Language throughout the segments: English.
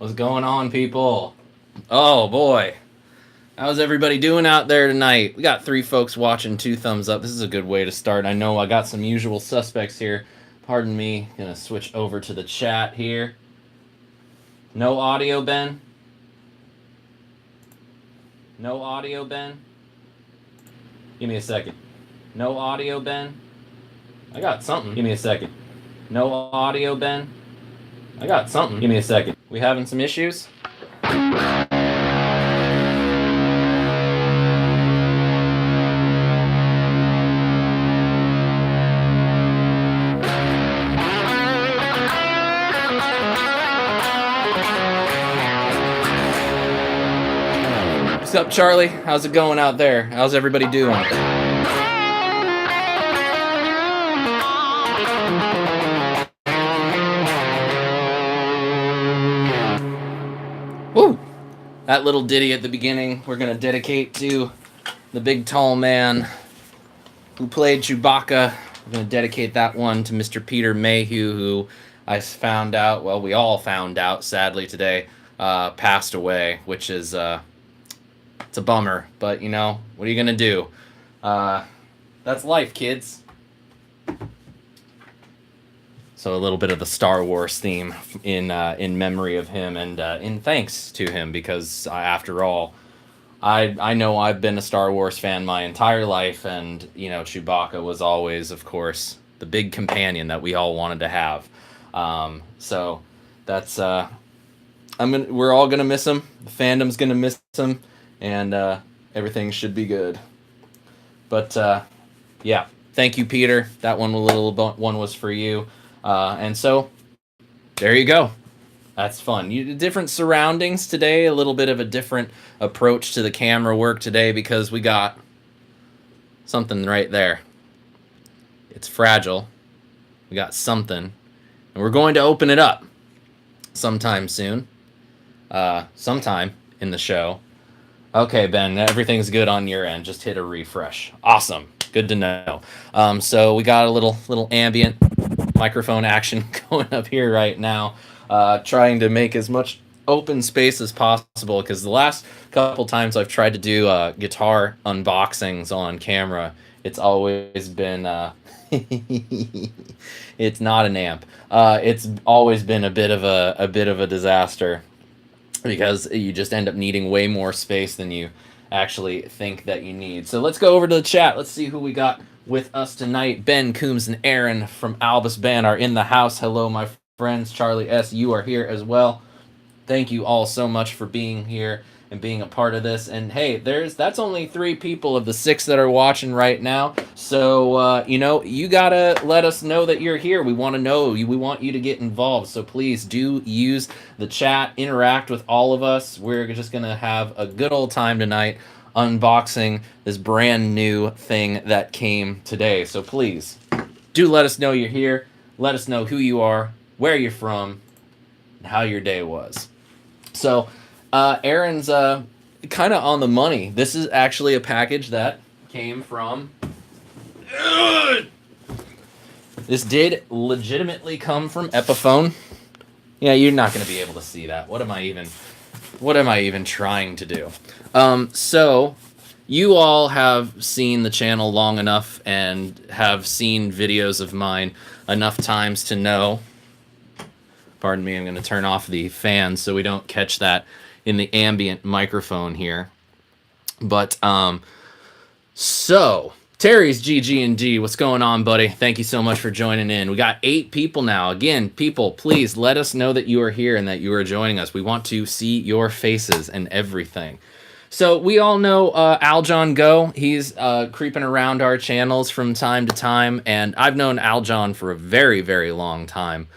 What's going on, people? Oh boy, how's everybody doing out there tonight? We got 3 folks watching, 2 thumbs up. This is a good way to start. I know I got some usual suspects here. Pardon me, gonna switch over to the chat here. No audio, Ben? No audio, Ben? Give me a second. No audio, Ben? I got something. Give me a second. No audio, Ben? I got something. Give me a second. We having some issues? What's up, Charlie? How's it going out there? How's everybody doing? Woo! That little ditty at the beginning we're going to dedicate to the big tall man who played Chewbacca. We're going to dedicate that one to Mr. Peter Mayhew, who I found out, well, we all found out, sadly, today, passed away, which is... it's a bummer, but you know, what are you gonna do? That's life, kids. So a little bit of the Star Wars theme in memory of him and in thanks to him, because after all, I know I've been a Star Wars fan my entire life, and you know, Chewbacca was always, of course, the big companion that we all wanted to have. So that's we're all gonna miss him. The fandom's gonna miss him. And everything should be good. But yeah, thank you, Peter. That one was for you. And so there you go. That's fun. Different surroundings today. A little bit of a different approach to the camera work today because we got something right there. It's fragile. We got something, and we're going to open it up sometime soon. Sometime in the show. Okay, Ben, everything's good on your end. Just hit a refresh. Awesome. Good to know. So we got a little ambient microphone action going up here right now, trying to make as much open space as possible, because the last couple times I've tried to do guitar unboxings on camera, it's always been... it's not an amp. It's always been a bit of a disaster, because you just end up needing way more space than you actually think that you need. So let's go over to the chat. Let's see who we got with us tonight. Ben, Coombs, and Aaron from Albus Band are in the house. Hello, my friends. Charlie S., you are here as well. Thank you all so much for being here and being a part of this. And hey, that's only 3 people of the 6 that are watching right now. So, you know, you gotta let us know that you're here. We want to know. We want you to get involved. So please do use the chat, interact with all of us. We're just gonna have a good old time tonight unboxing this brand new thing that came today. So please do let us know you're here. Let us know who you are, where you're from, and how your day was. So Aaron's kind of on the money. This is actually a package that came from... This did legitimately come from Epiphone. Yeah, you're not going to be able to see that. What am I even trying to do? So you all have seen the channel long enough and have seen videos of mine enough times to know... Pardon me, I'm going to turn off the fan so we don't catch that in the ambient microphone here. But, so, Terry's GG&D, what's going on, buddy? Thank you so much for joining in. We got 8 people now. Again, people, please let us know that you are here and that you are joining us. We want to see your faces and everything. So, we all know Aljon Go. He's creeping around our channels from time to time, and I've known Aljon for a very, very long time.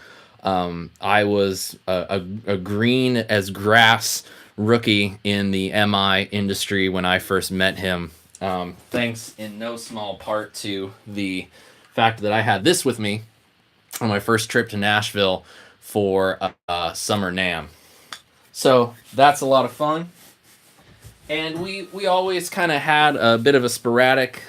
I was a green as grass rookie in the MI industry when I first met him. Thanks in no small part to the fact that I had this with me on my first trip to Nashville for Summer NAMM. So that's a lot of fun. And we always kind of had a bit of a sporadic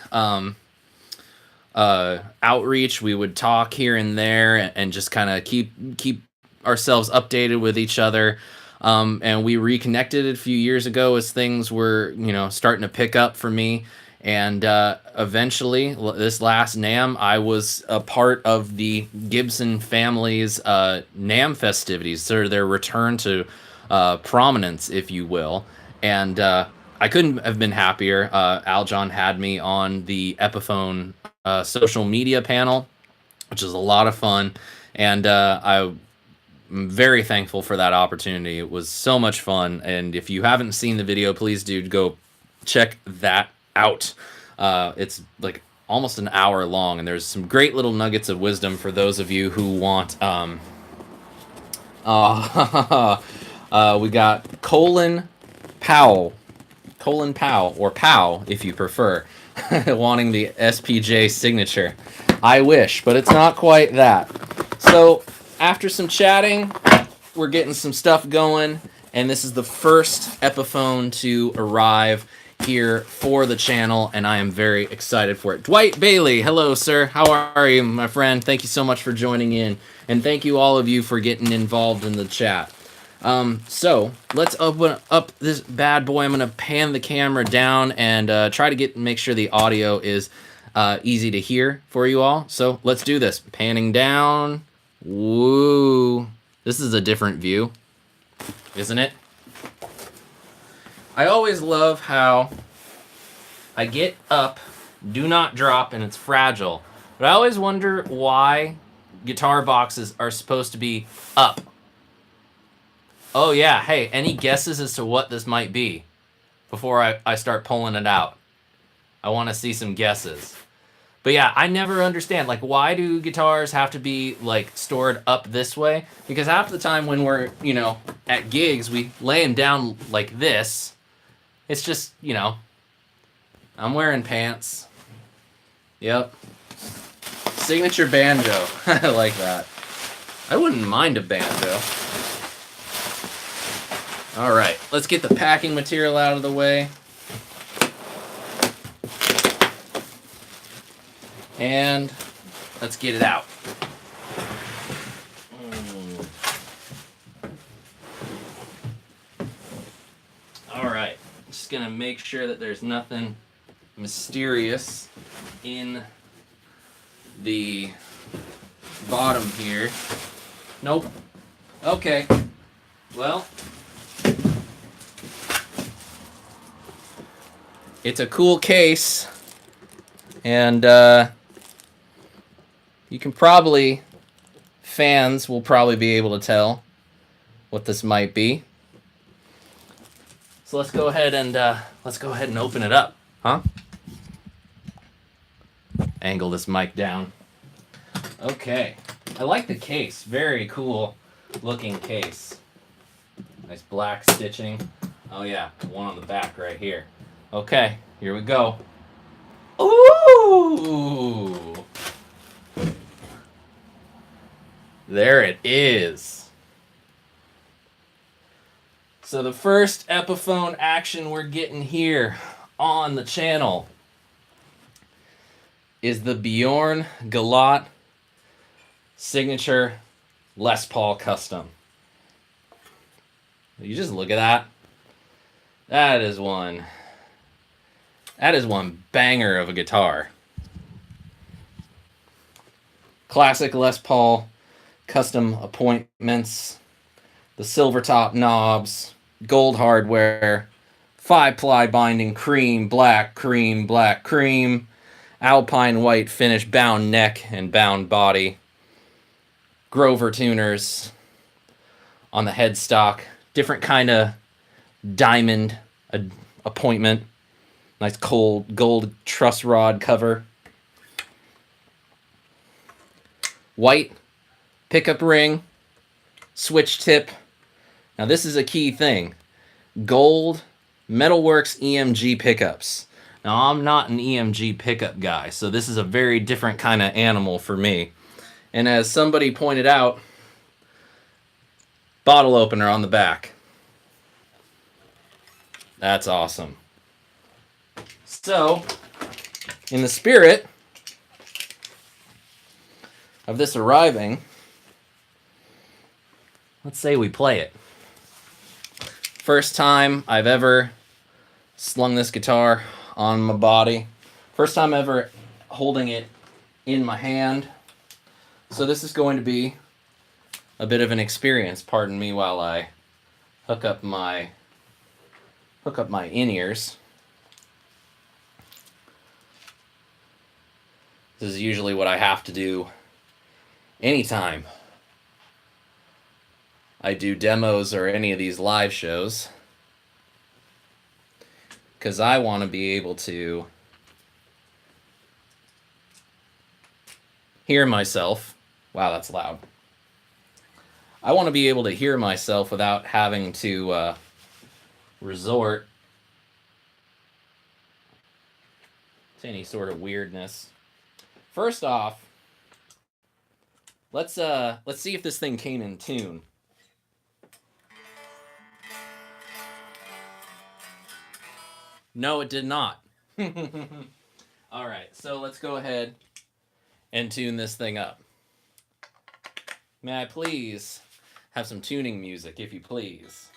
outreach. We would talk here and there and just kind of keep ourselves updated with each other. And we reconnected a few years ago as things were, starting to pick up for me. And eventually, this last NAMM, I was a part of the Gibson family's NAMM festivities, sort of their return to prominence, if you will. And I couldn't have been happier. Aljon had me on the Epiphone social media panel, which is a lot of fun. And I'm very thankful for that opportunity. It was so much fun. And if you haven't seen the video, please do go check that out. It's like almost an hour long, and there's some great little nuggets of wisdom for those of you who want. We got Colin Powell, or Pow if you prefer, wanting the SPJ signature. I wish, but it's not quite that. So after some chatting, we're getting some stuff going, and this is the first Epiphone to arrive here for the channel, and I am very excited for it. Dwight Bailey, hello, sir. How are you, my friend? Thank you so much for joining in, and thank you all of you for getting involved in the chat. So let's open up this bad boy. I'm gonna pan the camera down and try to make sure the audio is easy to hear for you all. So let's do this. Panning down. Woo! This is a different view, isn't it? I always love how I get up, do not drop, and it's fragile. But I always wonder why guitar boxes are supposed to be up. Oh yeah, hey, any guesses as to what this might be before I start pulling it out? I want to see some guesses. But yeah, I never understand, like, why do guitars have to be, like, stored up this way? Because half the time when we're, at gigs, we lay them down like this. It's just, I'm wearing pants. Yep. Signature banjo. I like that. I wouldn't mind a banjo. All right, let's get the packing material out of the way. And let's get it out. All right, just gonna make sure that there's nothing mysterious in the bottom here. Nope. Okay. Well, it's a cool case, and you can probably, fans will probably be able to tell what this might be. So let's go ahead and open it up, huh? Angle this mic down. Okay, I like the case. Very cool looking case. Nice black stitching. Oh yeah, one on the back right here. Okay, here we go. Ooh! There it is. So the first Epiphone action we're getting here on the channel is the Bjorn Gallant signature Les Paul custom. You just look at that. That is one banger of a guitar. Classic Les Paul custom appointments, the silver top knobs, gold hardware, 5-ply binding, cream, black, cream, alpine white finish, bound neck and bound body, Grover tuners on the headstock, different kind of diamond appointment, nice cold gold truss rod cover, white pickup ring, switch tip. Now this is a key thing. Gold Metalworks EMG pickups. Now I'm not an EMG pickup guy, so this is a very different kind of animal for me. And as somebody pointed out, bottle opener on the back. That's awesome. So, in the spirit of this arriving, let's say we play it. first time I've ever slung this guitar on my body. First time ever holding it in my hand. So this is going to be a bit of an experience. Pardon me while I hook up my in-ears. This is usually what I have to do anytime I do demos or any of these live shows, because I want to be able to hear myself. Wow, that's loud. I want to be able to hear myself without having to resort to any sort of weirdness. First off, let's see if this thing came in tune. No, it did not. All right, so let's go ahead and tune this thing up. May I please have some tuning music, if you please?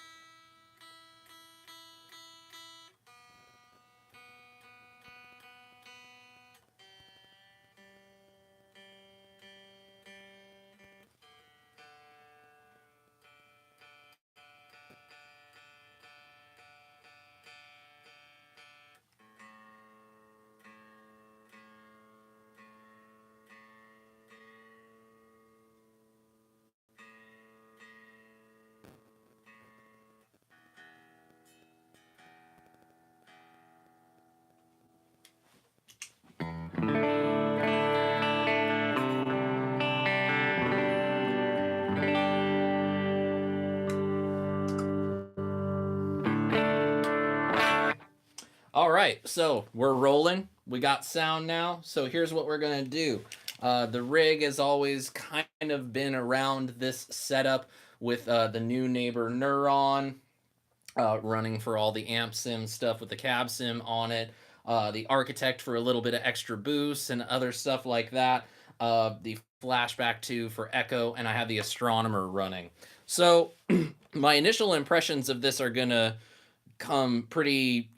All right, so we're rolling. We got sound now. So here's what we're going to do. The rig has always kind of been around this setup with the new neighbor Neuron running for all the amp sim stuff with the cab sim on it. The Architect for a little bit of extra boost and other stuff like that. The Flashback 2 for Echo, and I have the Astronomer running. So my initial impressions of this are going to come pretty,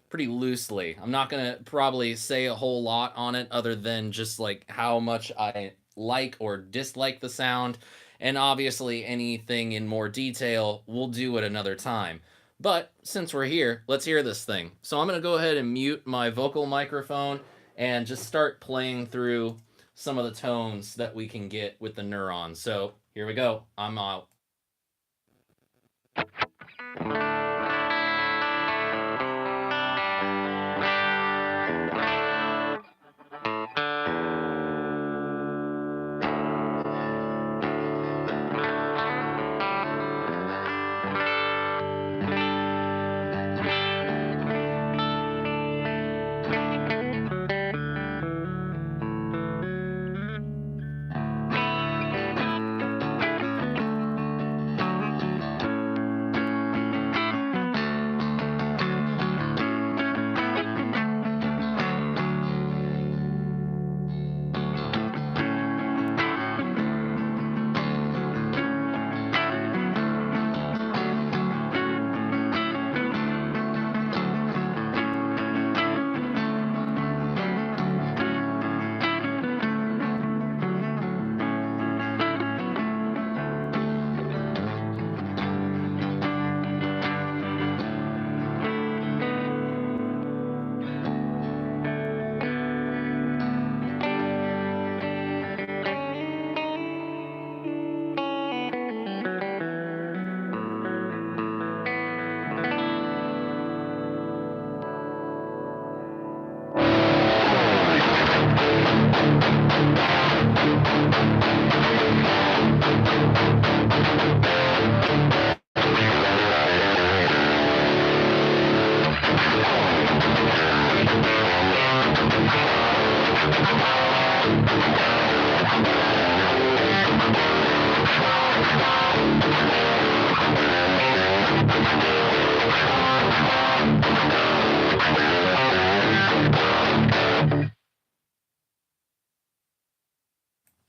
pretty loosely. I'm not going to probably say a whole lot on it other than just like how much I like or dislike the sound. And obviously anything in more detail we'll do at another time. But since we're here, let's hear this thing. So I'm going to go ahead and mute my vocal microphone and just start playing through some of the tones that we can get with the Neuron. So here we go. I'm out.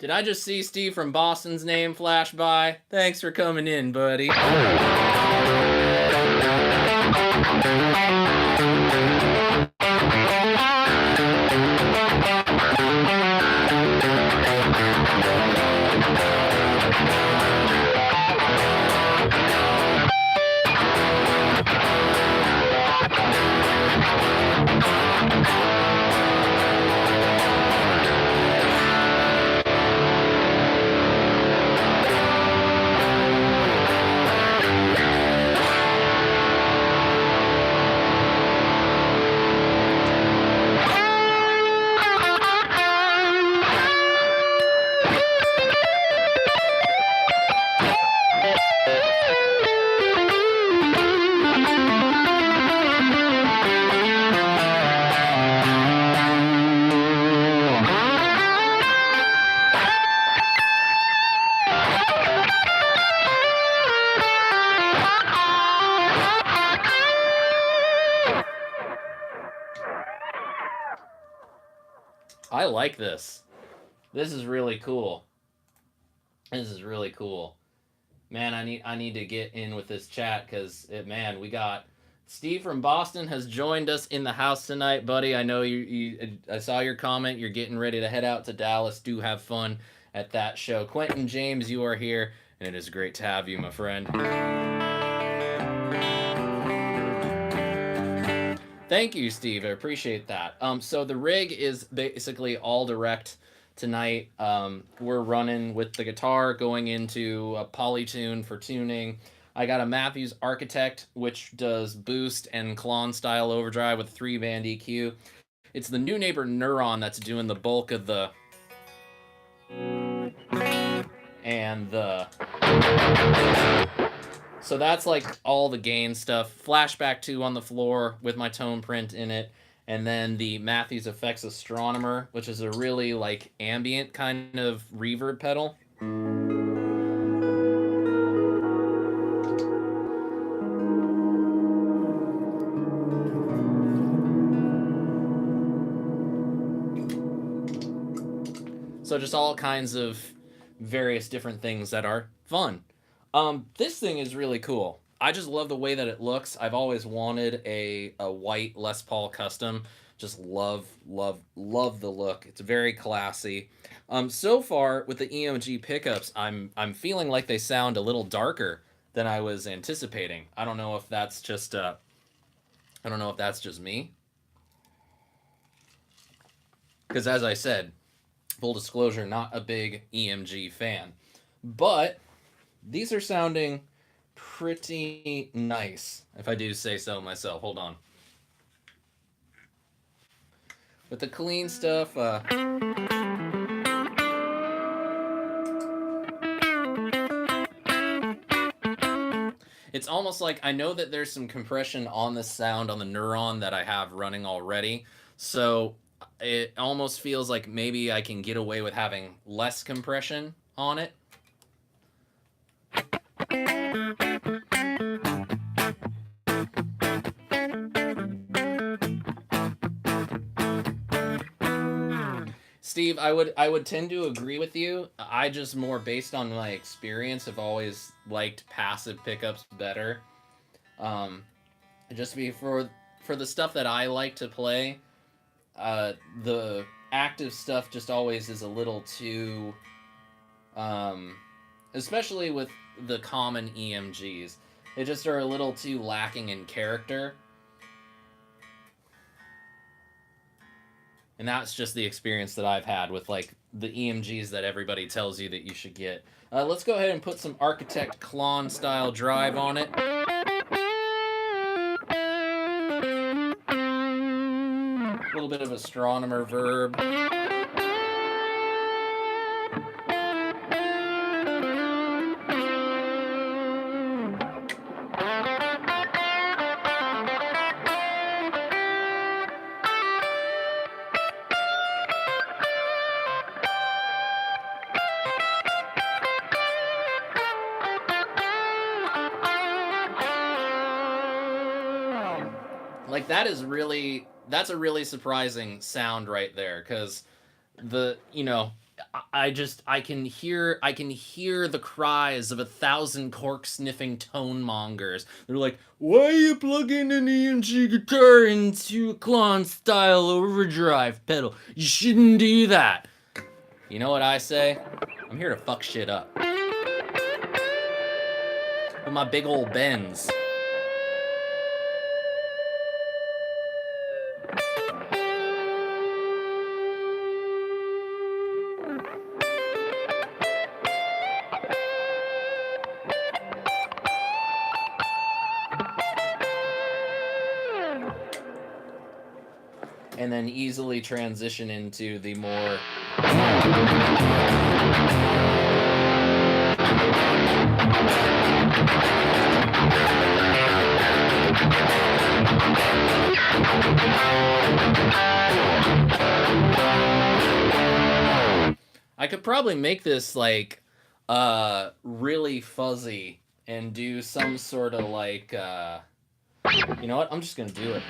Did I just see Steve from Boston's name flash by? Thanks for coming in, buddy. I like this. This is really cool. This is really cool. Man, I need to get in with this chat because man, we got Steve from Boston has joined us in the house tonight, buddy. I know I saw your comment. You're getting ready to head out to Dallas. Do have fun at that show. Quentin James, you are here, and it is great to have you, my friend. Thank you, Steve. I appreciate that. So the rig is basically all direct tonight. We're running with the guitar, going into a polytune for tuning. I got a Matthews Architect, which does boost and clone style overdrive with 3-band EQ. It's the New Neighbor Neuron that's doing the bulk of the and the. So that's like all the gain stuff. Flashback 2 on the floor with my tone print in it. And then the Matthews Effects Astronomer, which is a really like ambient kind of reverb pedal. So just all kinds of various different things that are fun. This thing is really cool. I just love the way that it looks. I've always wanted a white Les Paul Custom. Just love the look. It's very classy. So far with the EMG pickups, I'm feeling like they sound a little darker than I was anticipating. I don't know if that's just me. Because as I said, full disclosure, not a big EMG fan, but these are sounding pretty nice, if I do say so myself. Hold on. With the clean stuff, it's almost like I know that there's some compression on the sound on the Neuron that I have running already, so it almost feels like maybe I can get away with having less compression on it. Steve, I would tend to agree with you. I just more based on my experience have always liked passive pickups better. Just be for the stuff that I like to play, the active stuff just always is a little too especially with the common EMGs. They just are a little too lacking in character. And that's just the experience that I've had with like the EMGs that everybody tells you that you should get. Let's go ahead and put some Architect Klon style drive on it. A little bit of Astronomer verb. Like that's a really surprising sound right there, because I can hear the cries of 1,000 cork sniffing tone mongers. They're like, why are you plugging an EMG guitar into a Klon style overdrive pedal? You shouldn't do that. You know what I say? I'm here to fuck shit up with my big old bends. And then easily transition into the more I could probably make this like really fuzzy and do some sort of like you know what? I'm just gonna do it.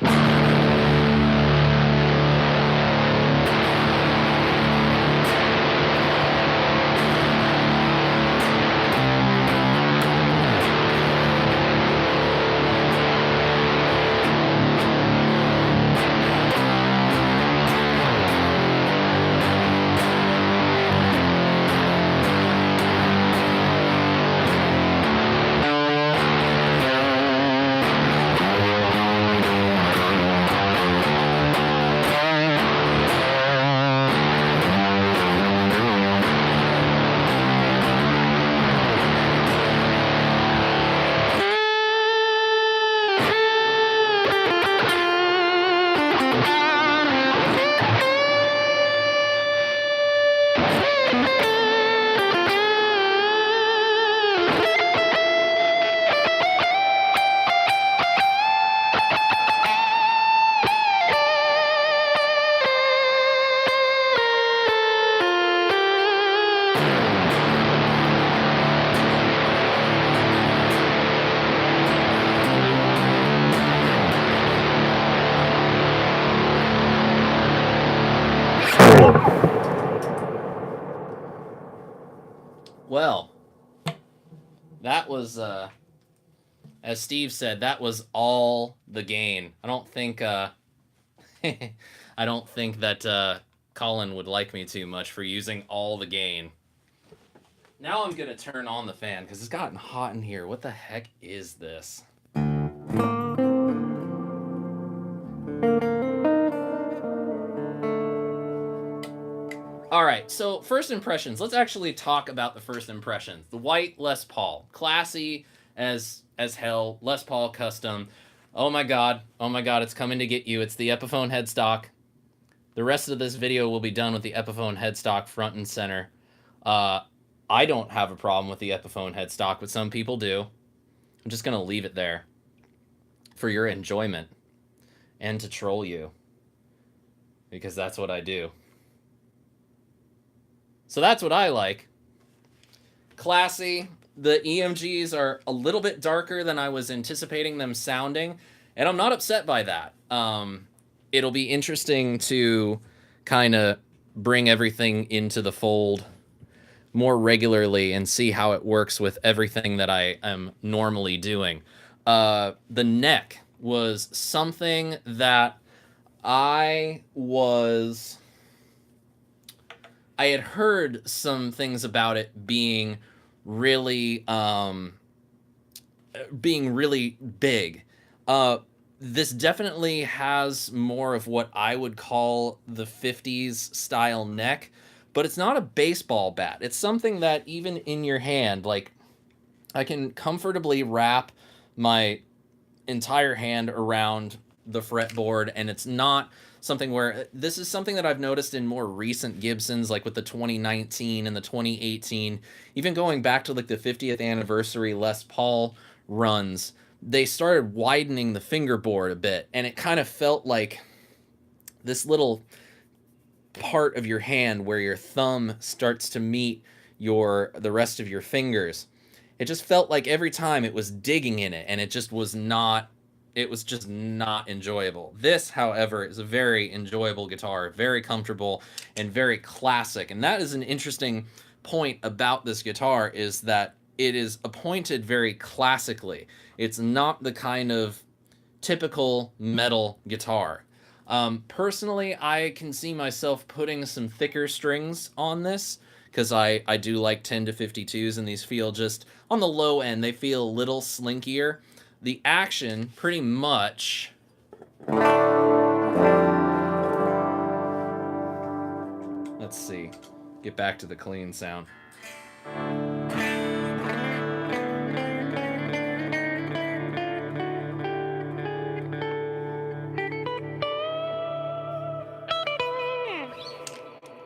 Well, that was, as Steve said, that was all the gain. I don't think, I don't think that Colin would like me too much for using all the gain. Now I'm gonna turn on the fan because it's gotten hot in here. What the heck is this? All right, so first impressions. Let's actually talk about the first impressions. The white Les Paul, classy as hell. Les Paul custom. Oh my god, it's coming to get you. It's the Epiphone headstock. The rest of this video will be done with the Epiphone headstock front and center. I don't have a problem with the Epiphone headstock, but some people do. I'm just gonna leave it there for your enjoyment and to troll you, because that's what I do. So that's what I like. Classy. The EMGs are a little bit darker than I was anticipating them sounding, and I'm not upset by that. It'll be interesting to kind of bring everything into the fold more regularly and see how it works with everything that I am normally doing. The neck was something that I had heard some things about it being really big. This definitely has more of what I would call the 50s style neck, but it's not a baseball bat. It's something that even in your hand, like, I can comfortably wrap my entire hand around the fretboard, and it's not something where, this is something that I've noticed in more recent Gibsons, like with the 2019 and the 2018, even going back to like the 50th anniversary Les Paul runs, they started widening the fingerboard a bit, and it kind of felt like this little part of your hand where your thumb starts to meet the rest of your fingers. It just felt like every time it was digging in it, and it just was not it was just not enjoyable. This, however, is a very enjoyable guitar, very comfortable and very classic. And that is an interesting point about this guitar, is that it is appointed very classically. It's not the kind of typical metal guitar. Personally, I can see myself putting some thicker strings on this, because I do like 10 to 52s, and these feel just on the low end. They feel a little slinkier. The action pretty much let's see, get back to the clean sound.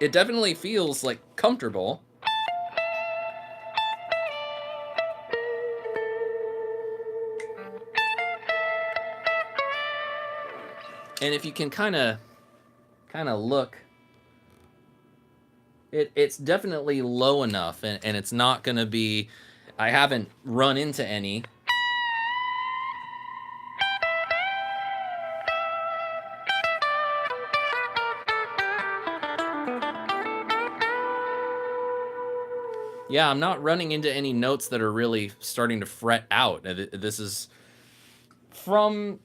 It definitely feels like comfortable. And if you can kind of look, it's definitely low enough, and it's not going to be, I haven't run into any. Yeah, I'm not running into any notes that are really starting to fret out. This is from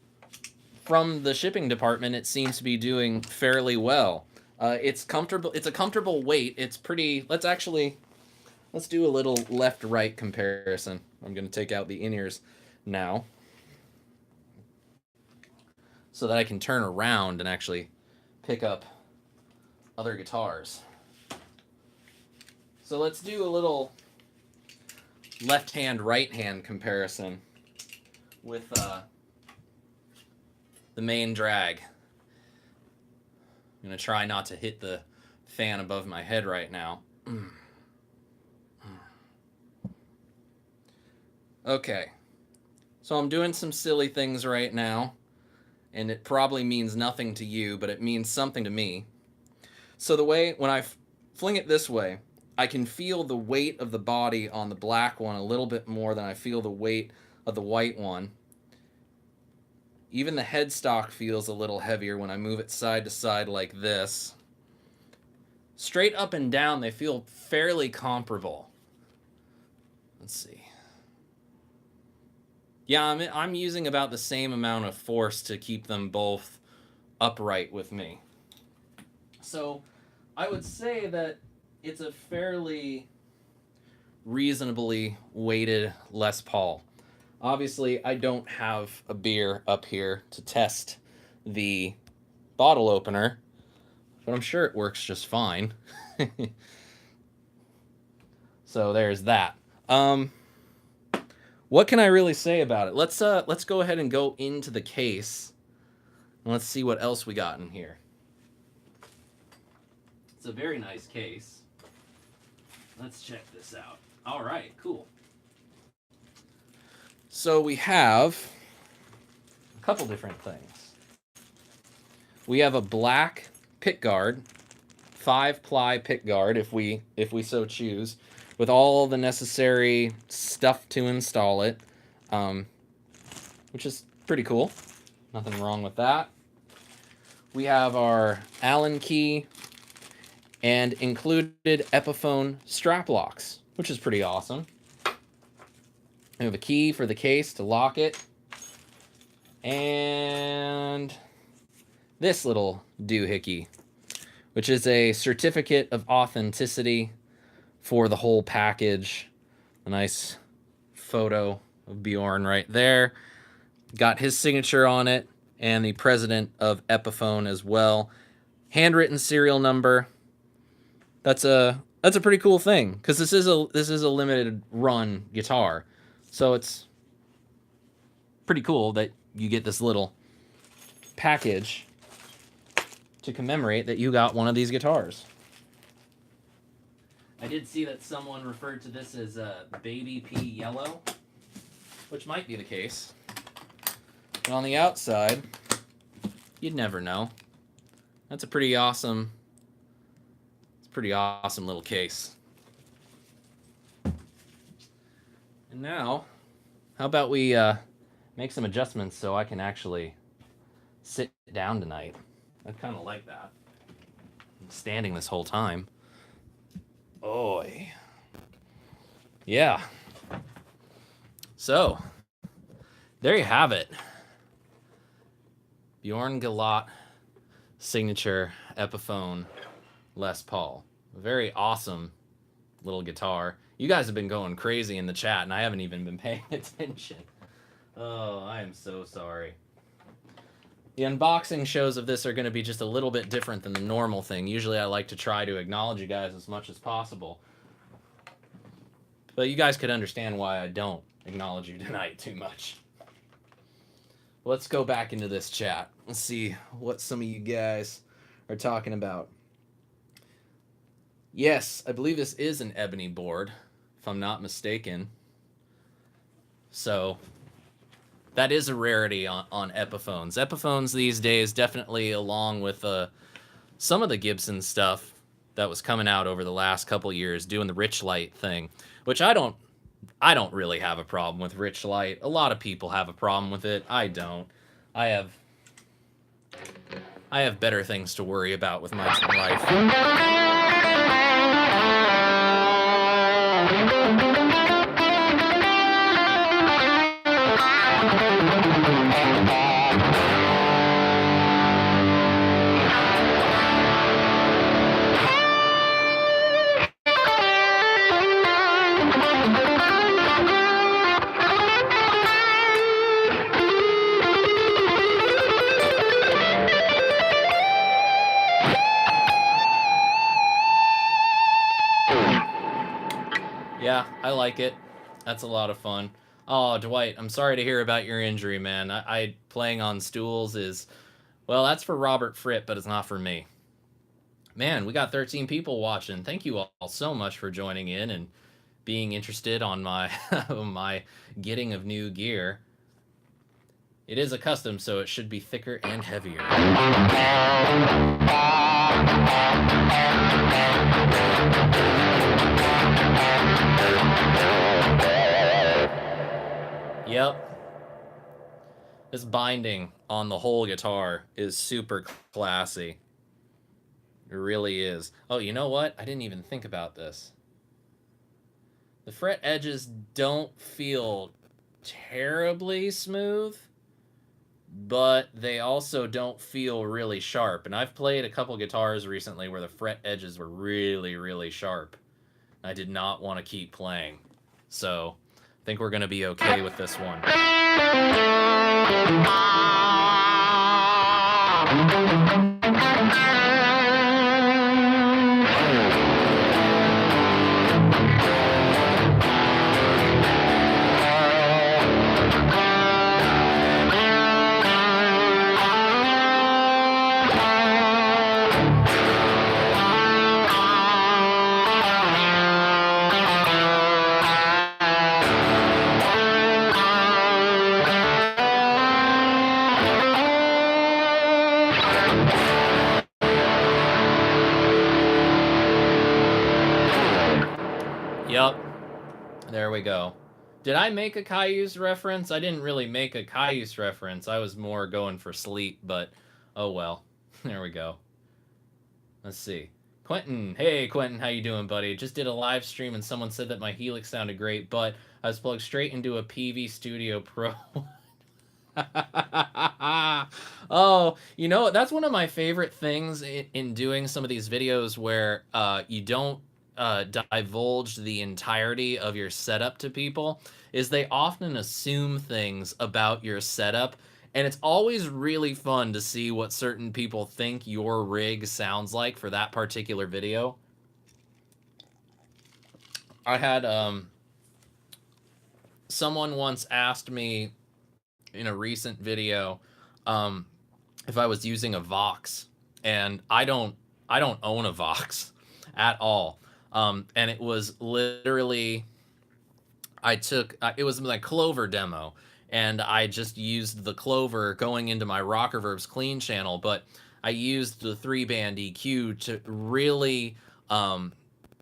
the shipping department. It seems to be doing fairly well. It's comfortable. It's a comfortable weight. It's pretty. Let's do a little left-right comparison. I'm going to take out the in-ears now, so that I can turn around and actually pick up other guitars. So let's do a little left-hand, right-hand comparison with the main drag. I'm going to try not to hit the fan above my head right now. Okay, so I'm doing some silly things right now, and it probably means nothing to you, but it means something to me. So the way, when I fling it this way, I can feel the weight of the body on the black one a little bit more than I feel the weight of the white one. Even the headstock feels a little heavier when I move it side to side like this. Straight up and down, they feel fairly comparable. Let's see. Yeah, I'm using about the same amount of force to keep them both upright with me. So I would say that it's a fairly reasonably weighted Les Paul. Obviously, I don't have a beer up here to test the bottle opener, but I'm sure it works just fine. So there's that. What can I really say about it? Let's go ahead and go into the case, and let's see what else we got in here. It's a very nice case. Let's check this out. All right, cool. So we have a couple different things. We have a black pick guard, 5-ply pick guard, if we so choose, with all the necessary stuff to install it, which is pretty cool. Nothing wrong with that. We have our Allen key and included Epiphone strap locks, which is pretty awesome. We have a key for the case to lock it, and this little doohickey, which is a certificate of authenticity for the whole package. A nice photo of Bjorn right there. Got his signature on it, and the president of Epiphone as well. Handwritten serial number. That's a pretty cool thing, because this is a limited run guitar. So it's pretty cool that you get this little package to commemorate that you got one of these guitars. I did see that someone referred to this as Baby P Yellow, which might be the case. And on the outside, you'd never know. That's a pretty awesome little case. And now, how about we make some adjustments so I can actually sit down tonight. I kind of like that. I'm standing this whole time. Oi. Yeah. So, there you have it. Bjorn Gallant signature Epiphone Les Paul. A very awesome little guitar. You guys have been going crazy in the chat, and I haven't even been paying attention. Oh, I am so sorry. The unboxing shows of this are going to be just a little bit different than the normal thing. Usually I like to try to acknowledge you guys as much as possible. But you guys could understand why I don't acknowledge you tonight too much. Let's go back into this chat. Let's see what some of you guys are talking about. Yes, I believe this is an ebony board, if I'm not mistaken. So that is a rarity on Epiphones. Epiphones these days, definitely along with some of the Gibson stuff that was coming out over the last couple years, doing the rich light thing, which I don't really have a problem with rich light. A lot of people have a problem with it. I don't. I have better things to worry about with my life. Yeah, I like it. That's a lot of fun. Oh, Dwight, I'm sorry to hear about your injury, man. I playing on stools is, well, that's for Robert Fripp, but it's not for me. Man, we got 13 people watching. Thank you all so much for joining in and being interested on my my getting of new gear. It is a custom, so it should be thicker and heavier. Yep. This binding on the whole guitar is super classy. It really is. Oh, you know what? I didn't even think about this. The fret edges don't feel terribly smooth, but they also don't feel really sharp. And I've played a couple guitars recently where the fret edges were really, really sharp. I did not want to keep playing. So I think we're going to be okay with this one. Yep. There we go. Did I make a Cayuse reference? I didn't really make a Cayuse reference. I was more going for sleep, but oh well. There we go. Let's see. Quentin. Hey, Quentin. How you doing, buddy? Just did a live stream and someone said that my Helix sounded great, but I was plugged straight into a PV Studio Pro. Oh, you know, that's one of my favorite things in doing some of these videos where you don't divulge the entirety of your setup to people, is they often assume things about your setup, and it's always really fun to see what certain people think your rig sounds like for that particular video. I had someone once asked me in a recent video if I was using a Vox, and I don't own a Vox at all. And it was literally, I took, it was my Clover demo, and I just used the Clover going into my Rock Reverbs clean channel, but I used the 3-band EQ to really,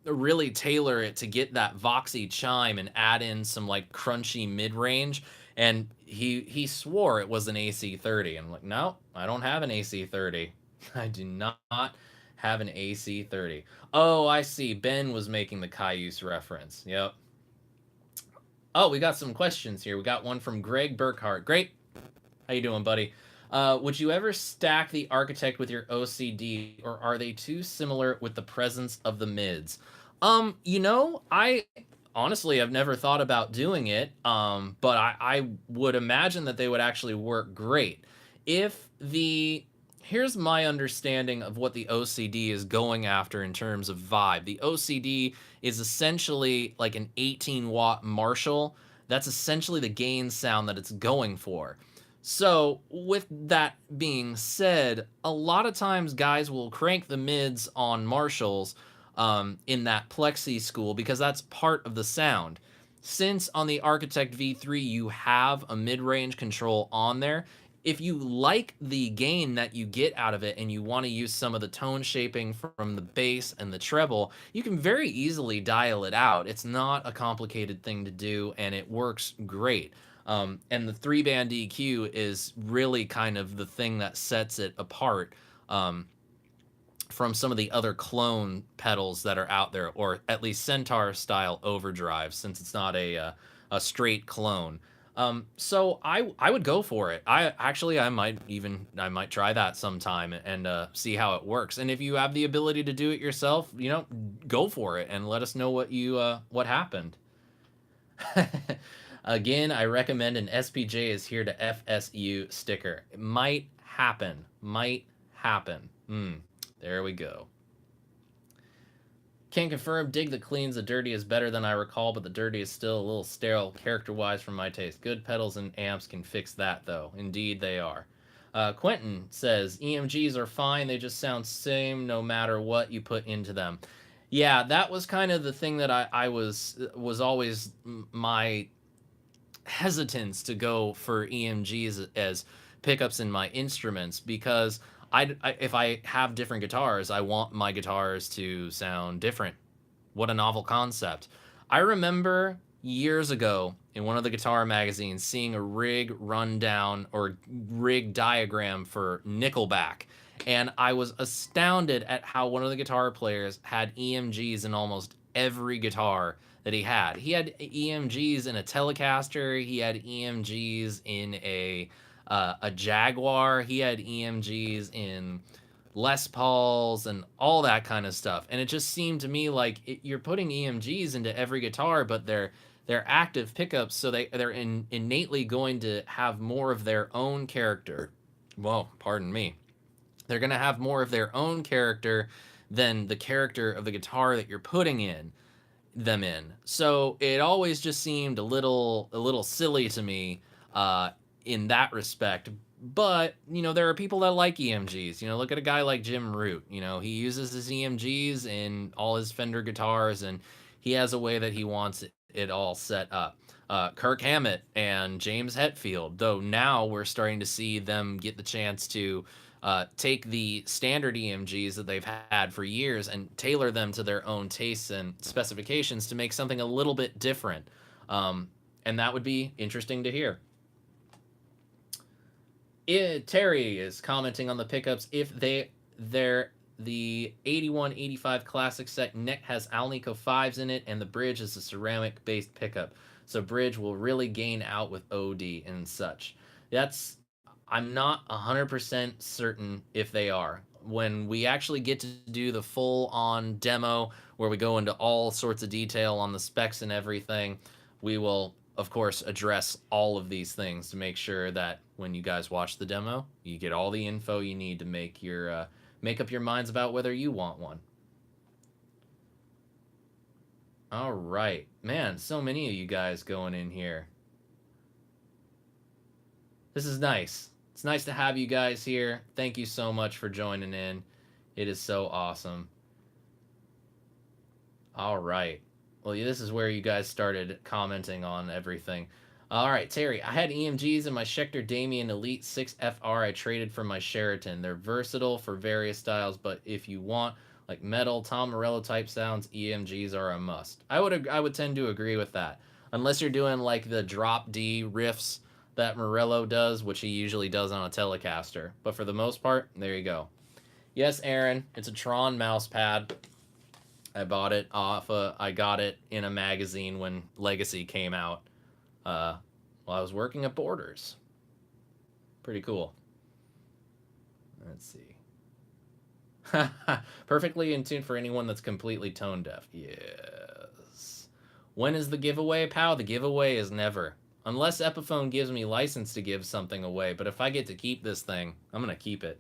really tailor it to get that Voxy chime and add in some like crunchy mid-range. And he swore it was an AC30. I'm like, no, I don't have an AC30. I do not have an AC30. Oh, I see. Ben was making the Cayuse reference. Yep. Oh, we got some questions here. We got one from Greg Burkhart. Great. How you doing, buddy? Would you ever stack the Architect with your OCD, or are they too similar with the presence of the mids? I honestly I've never thought about doing it, but I would imagine that they would actually work great. If the Here's my understanding of what the OCD is going after in terms of vibe. The OCD is essentially like an 18-watt Marshall. That's essentially the gain sound that it's going for. So, with that being said, a lot of times guys will crank the mids on Marshalls in that plexi school because that's part of the sound. Since on the Architect V3 you have a mid-range control on there, if you like the gain that you get out of it and you want to use some of the tone shaping from the bass and the treble, you can very easily dial it out. It's not a complicated thing to do, and it works great. And the 3-band EQ is really kind of the thing that sets it apart from some of the other clone pedals that are out there, or at least Centaur style overdrive, since it's not a straight clone. So I would go for it. I might try that sometime and see how it works. And if you have the ability to do it yourself, go for it and let us know what happened. Again, I recommend an SPJ is here to FSU sticker. It might happen. Might happen. There we go. Can confirm, dig the cleans. The dirty is better than I recall, but the dirty is still a little sterile character-wise for my taste. Good pedals and amps can fix that, though. Indeed, they are. Quentin says, EMGs are fine. They just sound same no matter what you put into them. Yeah, that was kind of the thing that I was always my hesitance to go for EMGs as pickups in my instruments, because if I have different guitars, I want my guitars to sound different. What a novel concept. I remember years ago in one of the guitar magazines seeing a rig rundown or rig diagram for Nickelback, and I was astounded at how one of the guitar players had EMGs in almost every guitar that he had. He had EMGs in a Telecaster. He had EMGs in a Jaguar. He had EMGs in Les Pauls and all that kind of stuff. And it just seemed to me like you're putting EMGs into every guitar, but they're active pickups, so they're innately going to have more of their own character. Well, pardon me. They're going to have more of their own character than the character of the guitar that you're putting them in. So it always just seemed a little silly to me in that respect. But there are people that like EMGs. Look at a guy like Jim Root. He uses his EMGs in all his Fender guitars, and he has a way that he wants it all set up. Kirk Hammett and James Hetfield, though now we're starting to see them get the chance to take the standard EMGs that they've had for years and tailor them to their own tastes and specifications to make something a little bit different. And that would be interesting to hear. Terry is commenting on the pickups. If they're the 81-85 classic set neck has Alnico 5s in it, and the bridge is a ceramic based pickup, so bridge will really gain out with OD and such. I'm not 100% certain if they are. When we actually get to do the full-on demo where we go into all sorts of detail on the specs and everything, we will, of course, address all of these things to make sure that when you guys watch the demo, you get all the info you need to make up your minds about whether you want one. All right. Man, so many of you guys going in here. This is nice. It's nice to have you guys here. Thank you so much for joining in. It is so awesome. All right. Well, this is where you guys started commenting on everything. All right, Terry. I had EMGs in my Schecter Damien Elite 6 FR I traded from my Sheraton. They're versatile for various styles, but if you want like metal, Tom Morello type sounds, EMGs are a must. I would tend to agree with that. Unless you're doing like the drop D riffs that Morello does, which he usually does on a Telecaster. But for the most part, there you go. Yes, Aaron, it's a Tron mouse pad. I bought it I got it in a magazine when Legacy came out while I was working at Borders. Pretty cool. Let's see. Perfectly in tune for anyone that's completely tone deaf. Yes. When is the giveaway, pal? The giveaway is never. Unless Epiphone gives me license to give something away. But if I get to keep this thing, I'm going to keep it.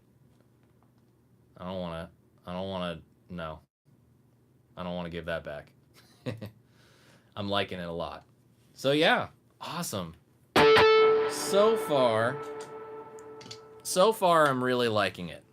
I don't want to, no. I don't want to give that back. I'm liking it a lot. So yeah, awesome. So far, I'm really liking it.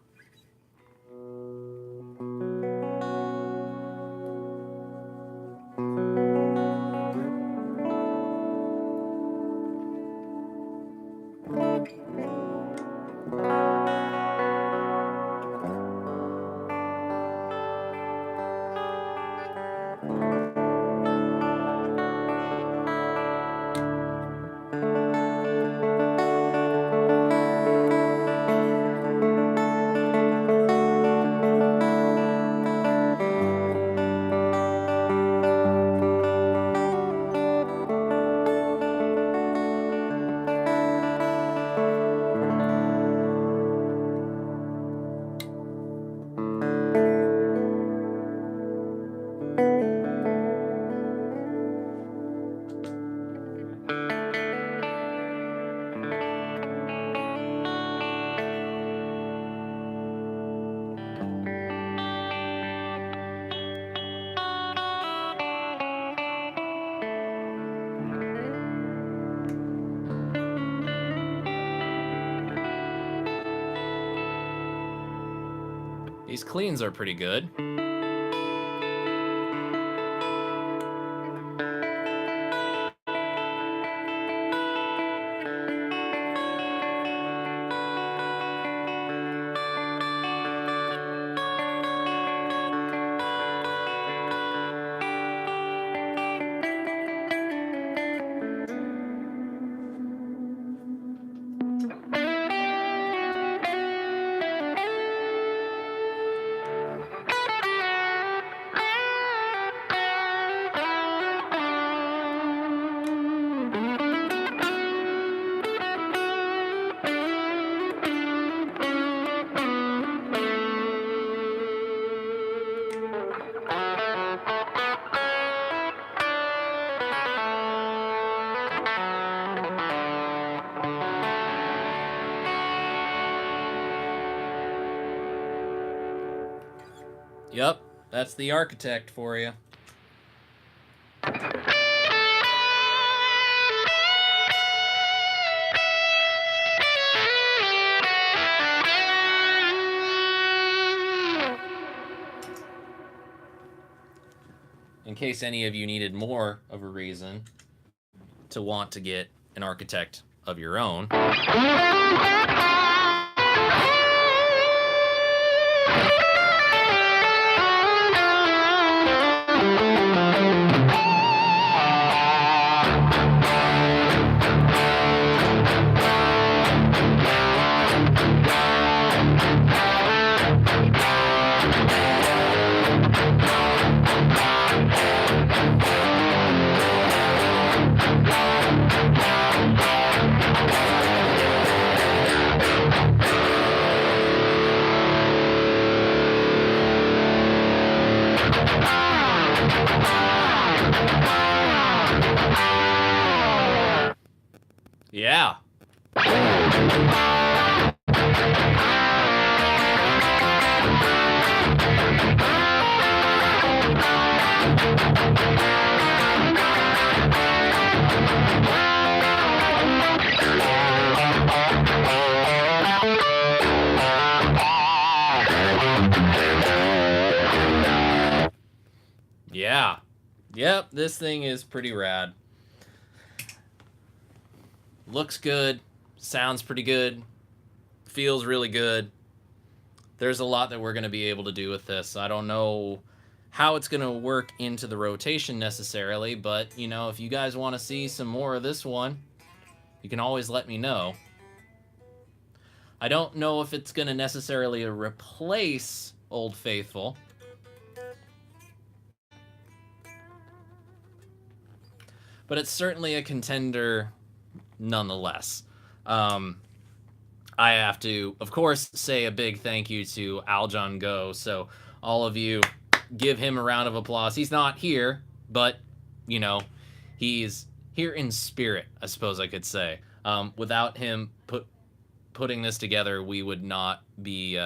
These cleans are pretty good. Yep, that's the architect for you. In case any of you needed more of a reason to want to get an architect of your own. Yeah. Yeah. Yep, this thing is pretty rad. Looks good, sounds pretty good, feels really good. There's a lot that we're going to be able to do with this. I don't know how it's going to work into the rotation necessarily, but, you know, if you guys want to see some more of this one, you can always let me know. I don't know if it's going to necessarily replace Old Faithful, but it's certainly a contender nonetheless. I have to, of course, say a big thank you to Aljon Go. So all of you, give him a round of applause. He's not here, but you know, he's here in spirit, I suppose I could say. Without him putting this together, we would not be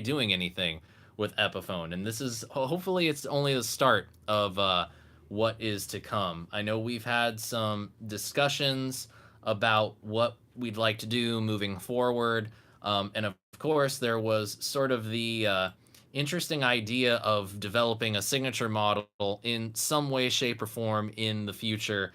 doing anything with Epiphone. And this is, hopefully it's only the start of what is to come. I know we've had some discussions about what we'd like to do moving forward. And of course, there was sort of the interesting idea of developing a signature model in some way, shape, or form in the future,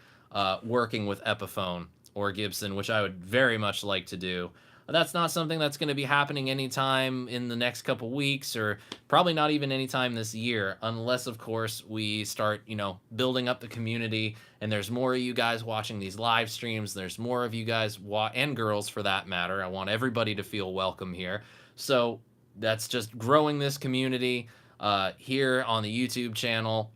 working with Epiphone or Gibson, which I would very much like to do. That's not something that's going to be happening anytime in the next couple weeks, or probably not even anytime this year, unless, of course, we start, building up the community and there's more of you guys watching these live streams. There's more of you guys and girls, for that matter. I want everybody to feel welcome here. So that's just growing this community here on the YouTube channel.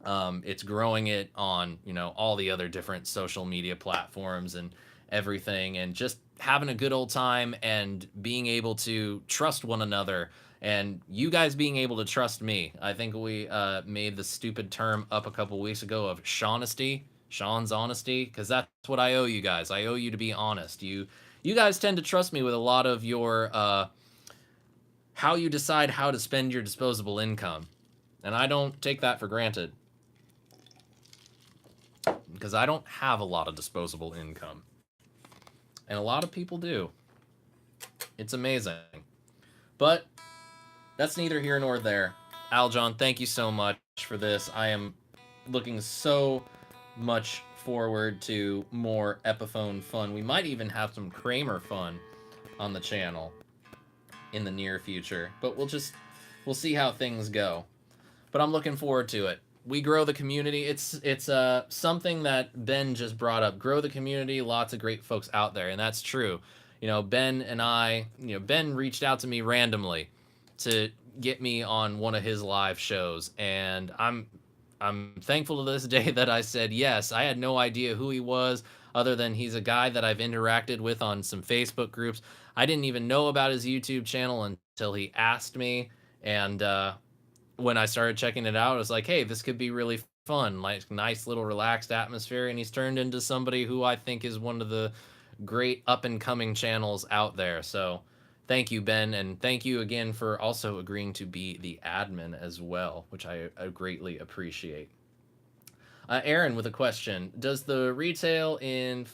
It's growing it on, all the other different social media platforms and everything, and just having a good old time and being able to trust one another, and you guys being able to trust me. I think we made the stupid term up a couple weeks ago of Sean's honesty, because that's what I owe you guys. I owe you to be honest. You guys tend to trust me with a lot of your how you decide how to spend your disposable income, and I don't take that for granted, because I don't have a lot of disposable income. And a lot of people do. It's amazing. But that's neither here nor there. Aljon, thank you so much for this. I am looking so much forward to more Epiphone fun. We might even have some Kramer fun on the channel in the near future. But we'll see how things go. But I'm looking forward to it. We grow the community. It's something that Ben just brought up. Grow the community. Lots of great folks out there, and that's true. Ben and I. Ben reached out to me randomly to get me on one of his live shows, and I'm thankful to this day that I said yes. I had no idea who he was, other than he's a guy that I've interacted with on some Facebook groups. I didn't even know about his YouTube channel until he asked me, and when I started checking it out, I was like, hey, this could be really fun, like nice little relaxed atmosphere. And he's turned into somebody who I think is one of the great up and coming channels out there. So thank you, Ben. And thank you again for also agreeing to be the admin as well, which I greatly appreciate. Aaron with a question. Does the retail in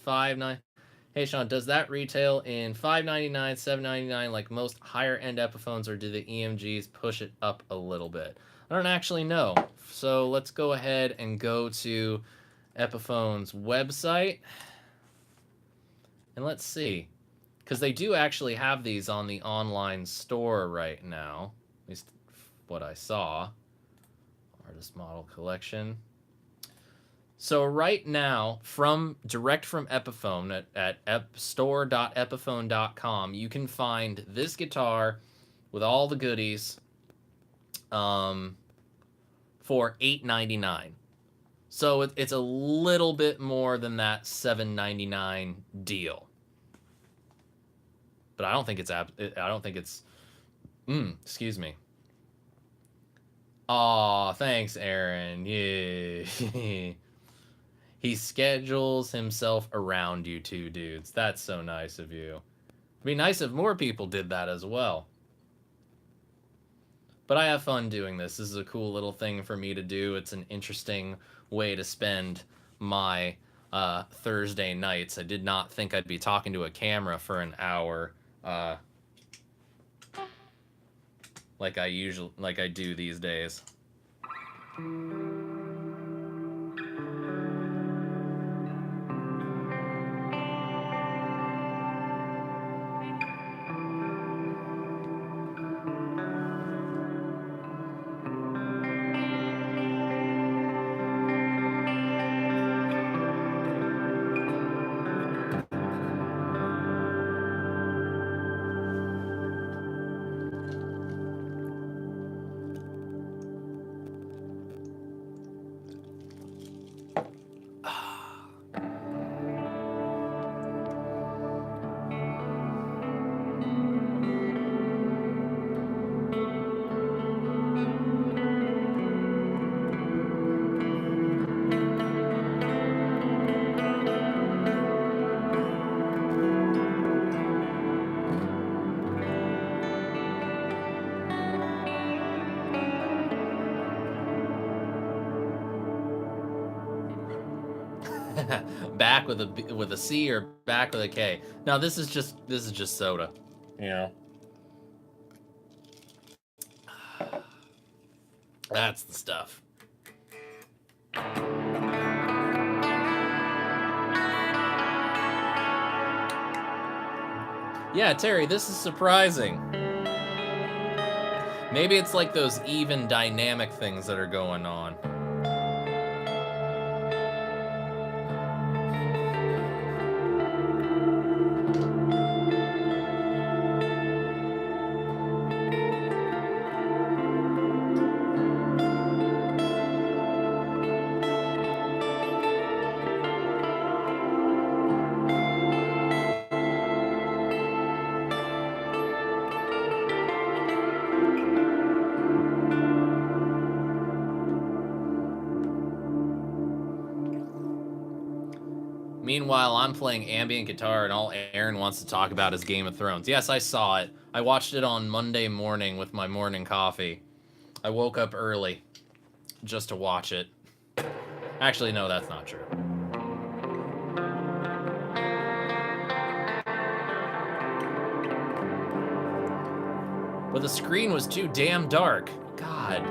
Hey, Sean, does that retail in $5.99, $7.99 like most higher-end Epiphones, or do the EMGs push it up a little bit? I don't actually know. So let's go ahead and go to Epiphone's website. And let's see. Because they do actually have these on the online store right now. At least what I saw. Artist model collection. So right now, direct from Epiphone at store.epiphone.com, you can find this guitar with all the goodies for $8.99. So it's a little bit more than that $7.99 deal. But I don't think it's excuse me. Aw, thanks, Aaron. Yeah. He schedules himself around you two dudes. That's so nice of you. It'd be nice if more people did that as well. But I have fun doing this. This is a cool little thing for me to do. It's an interesting way to spend my Thursday nights. I did not think I'd be talking to a camera for an hour like I do these days. Back with a C or back with a K. No, this is just soda. You know. That's the stuff. Yeah, Terry, this is surprising. Maybe it's like those even dynamic things that are going on. Meanwhile, I'm playing ambient guitar, and all Aaron wants to talk about is Game of Thrones. Yes, I saw it. I watched it on Monday morning with my morning coffee. I woke up early just to watch it. Actually, no, that's not true. But the screen was too damn dark. God.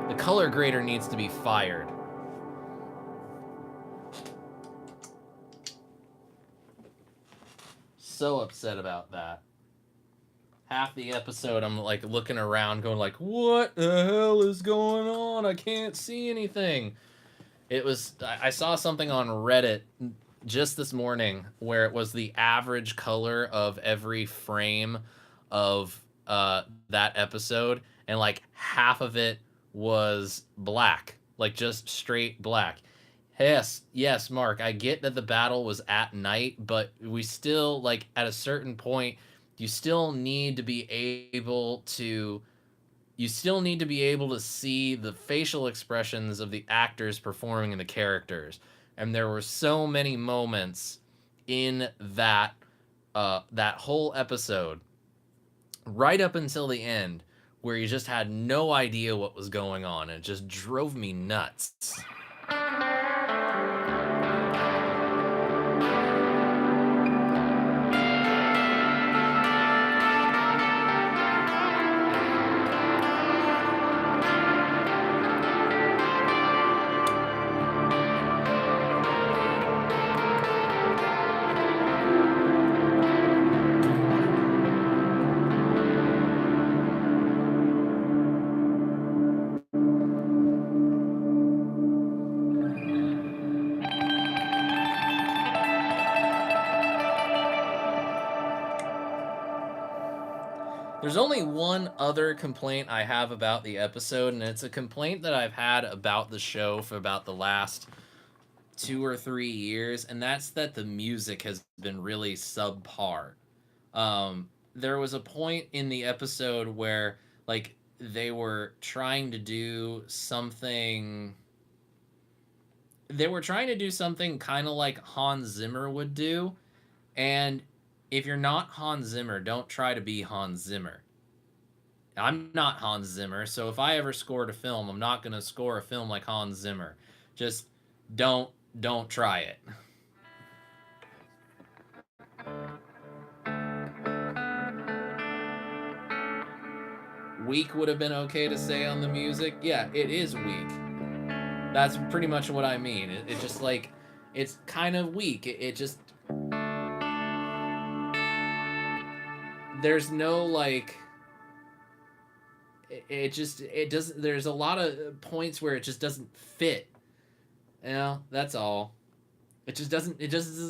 The color grader needs to be fired. So upset about that. Half the episode I'm like looking around going like, what the hell is going on? I can't see anything. It was, I saw something on Reddit just this morning where it was the average color of every frame of that episode, and like half of it was black, like just straight black. Yes, Mark, I get that the battle was at night, but we still, like, at a certain point, you still need to be able to see the facial expressions of the actors performing the characters. And there were so many moments in that whole episode, right up until the end, where you just had no idea what was going on, and it just drove me nuts. There's only one other complaint I have about the episode, and it's a complaint that I've had about the show for about the last 2 or 3 years, and that's that the music has been really subpar. There was a point in the episode where, like, they were trying to do something. They were trying to do something kind of like Hans Zimmer would do, and if you're not Hans Zimmer, don't try to be Hans Zimmer. I'm not Hans Zimmer, so if I ever scored a film, I'm not going to score a film like Hans Zimmer. Just don't try it. Weak would have been okay to say on the music. Yeah, it is weak. That's pretty much what I mean. It just, like, it's kind of weak. It just, there's no, like, it doesn't, there's a lot of points where it just doesn't fit. You know, that's all. It just doesn't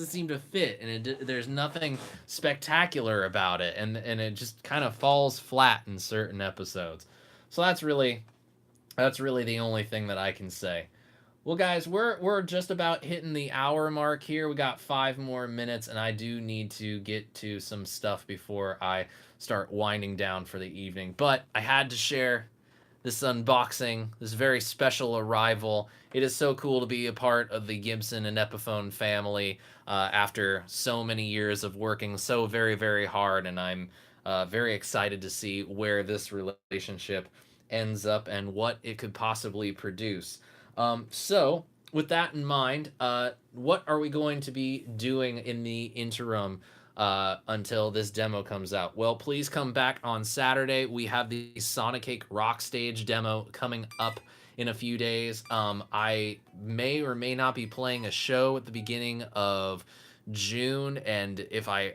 seem to fit, and there's nothing spectacular about it, and it just kind of falls flat in certain episodes. So that's really the only thing that I can say. Well, guys, we're just about hitting the hour mark here. We got 5 more minutes, and I do need to get to some stuff before I start winding down for the evening. But I had to share this unboxing, this very special arrival. It is so cool to be a part of the Gibson and Epiphone family after so many years of working so very, very hard, and I'm very excited to see where this relationship ends up and what it could possibly produce. So with that in mind, what are we going to be doing in the interim until this demo comes out? Well, please come back on Saturday. We have the Sonic Cake Rock Stage demo coming up in a few days. I may or may not be playing a show at the beginning of June, and if I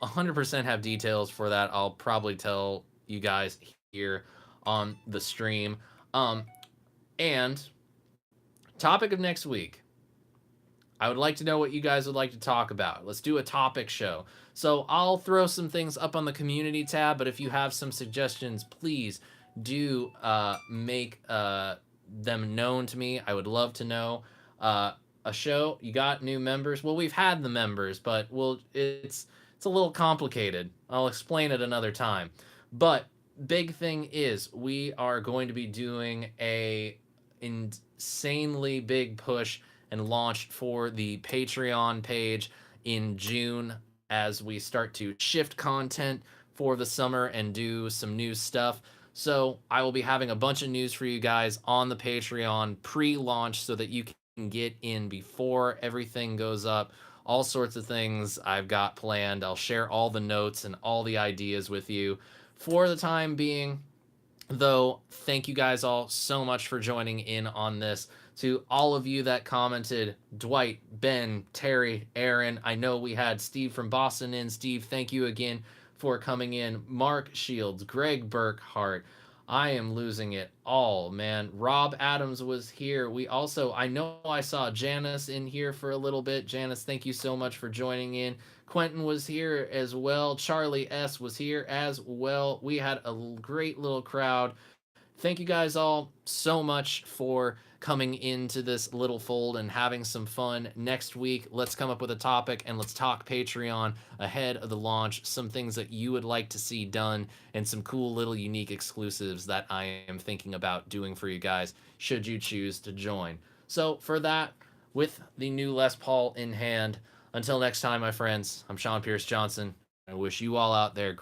100% have details for that, I'll probably tell you guys here on the stream. And topic of next week. I would like to know what you guys would like to talk about. Let's do a topic show. So I'll throw some things up on the community tab, but if you have some suggestions, please do make them known to me. I would love to know. A show, you got new members. Well, we've had the members, but it's a little complicated. I'll explain it another time. But big thing is we are going to be doing a insanely big push and launch for the Patreon page in June as we start to shift content for the summer and do some new stuff. So I will be having a bunch of news for you guys on the Patreon pre-launch so that you can get in before everything goes up. All sorts of things I've got planned. I'll share all the notes and all the ideas with you. For the time being, though, thank you guys all so much for joining in on this. To all of you that commented, Dwight, Ben, Terry, Aaron, I know we had Steve from Boston in. Steve, thank you again for coming in. Mark Shields, Greg Burkhart, I am losing it all, man. Rob Adams was here. I know I saw Janice in here for a little bit. Janice, thank you so much for joining in. Quentin was here as well. Charlie S was here as well. We had a great little crowd. Thank you guys all so much for coming into this little fold and having some fun. Next week, let's come up with a topic and let's talk Patreon ahead of the launch, some things that you would like to see done, and some cool little unique exclusives that I am thinking about doing for you guys should you choose to join. So for that, with the new Les Paul in hand, until next time, my friends, I'm Sean Pierce Johnson. I wish you all out there